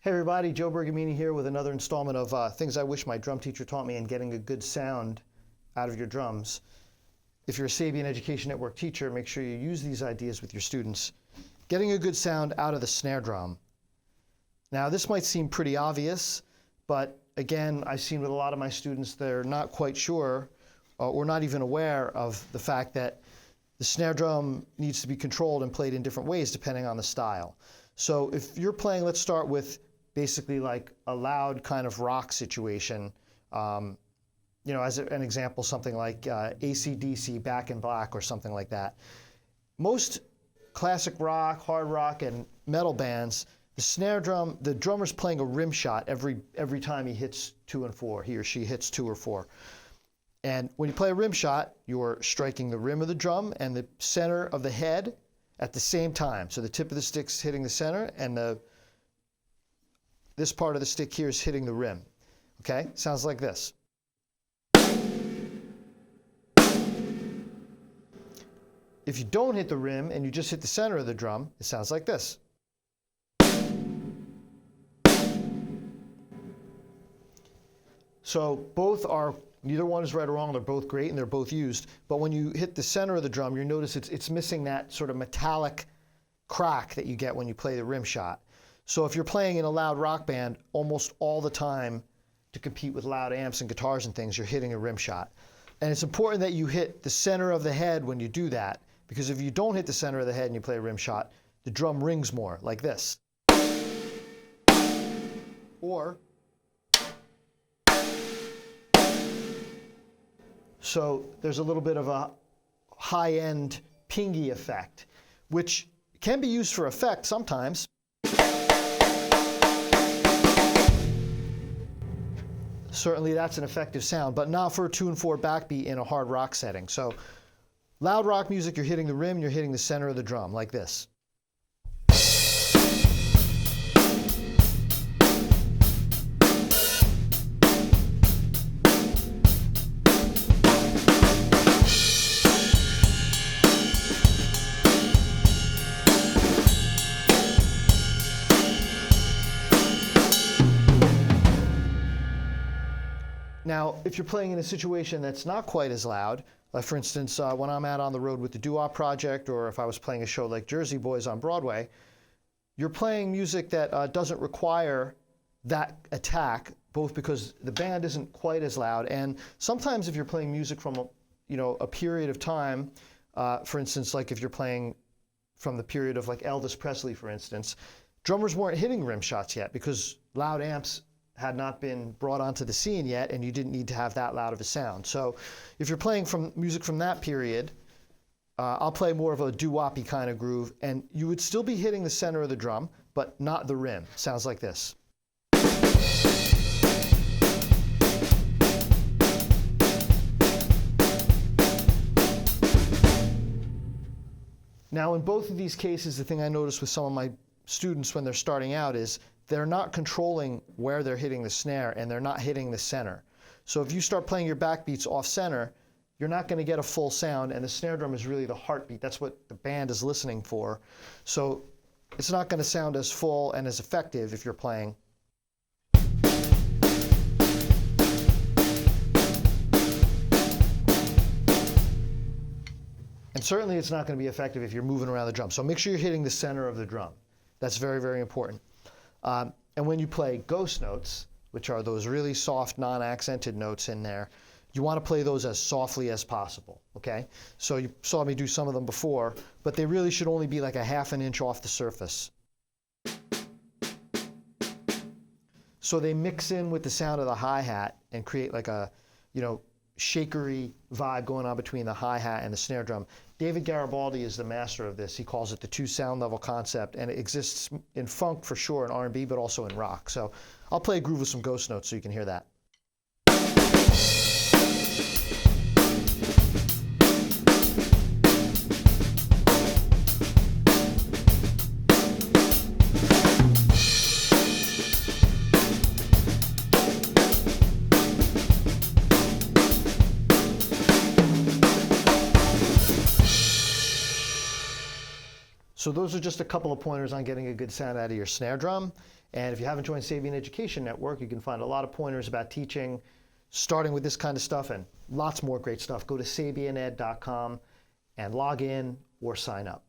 Hey everybody, Joe Bergamini here with another installment of things I wish my drum teacher taught me and getting a good sound out of your drums. If you're a Sabian Education Network teacher, make sure you use these ideas with your students. Getting a good sound out of the snare drum. Now this might seem pretty obvious, but again, I've seen with a lot of my students they're not quite sure or not even aware of the fact that the snare drum needs to be controlled and played in different ways depending on the style. So if you're playing, let's start with basically like a loud kind of rock situation. As an example, something like AC/DC, Back in Black or something like that. Most classic rock, hard rock, and metal bands, the snare drum, the drummer's playing a rim shot every time he hits 2 and 4, he or she hits 2 or 4. And when you play a rim shot, you're striking the rim of the drum and the center of the head at the same time. So the tip of the stick's hitting the center and this part of the stick here is hitting the rim. Okay, sounds like this. If you don't hit the rim and you just hit the center of the drum, it sounds like this. So both are, neither one is right or wrong, they're both great and they're both used. But when you hit the center of the drum, you notice it's missing that sort of metallic crack that you get when you play the rim shot. So if you're playing in a loud rock band, almost all the time to compete with loud amps and guitars and things, you're hitting a rim shot. And it's important that you hit the center of the head when you do that, because if you don't hit the center of the head and you play a rim shot, the drum rings more, like this. Or, so there's a little bit of a high-end pingy effect, which can be used for effect sometimes. Certainly that's an effective sound, but not for a 2 and 4 backbeat in a hard rock setting. So loud rock music, you're hitting the rim, you're hitting the center of the drum, like this. Now, if you're playing in a situation that's not quite as loud, like for instance, when I'm out on the road with the Doo-Wop Project, or if I was playing a show like Jersey Boys on Broadway, you're playing music that doesn't require that attack, both because the band isn't quite as loud, and sometimes if you're playing music from a period of time, for instance, like if you're playing from the period of like Elvis Presley, for instance, drummers weren't hitting rim shots yet because loud amps had not been brought onto the scene yet, and you didn't need to have that loud of a sound. So if you're playing from music from that period, I'll play more of a doo-wop-y kind of groove, and you would still be hitting the center of the drum, but not the rim. Sounds like this. Now in both of these cases, the thing I notice with some of my students when they're starting out is they're not controlling where they're hitting the snare, and they're not hitting the center. So if you start playing your backbeats off center, you're not going to get a full sound, and the snare drum is really the heartbeat. That's what the band is listening for. So it's not going to sound as full and as effective if you're playing. And certainly it's not going to be effective if you're moving around the drum. So make sure you're hitting the center of the drum. That's very, very important. And when you play ghost notes, which are those really soft, non-accented notes in there, you want to play those as softly as possible, okay? So you saw me do some of them before, but they really should only be like a ½ an inch off the surface. So they mix in with the sound of the hi-hat and create like a, shakery vibe going on between the hi-hat and the snare drum. David Garibaldi is the master of this. He calls it the 2 sound level concept, and it exists in funk for sure, in R&B, but also in rock. So I'll play a groove with some ghost notes so you can hear that. So those are just a couple of pointers on getting a good sound out of your snare drum. And if you haven't joined Sabian Education Network, you can find a lot of pointers about teaching, starting with this kind of stuff and lots more great stuff. Go to sabianed.com and log in or sign up.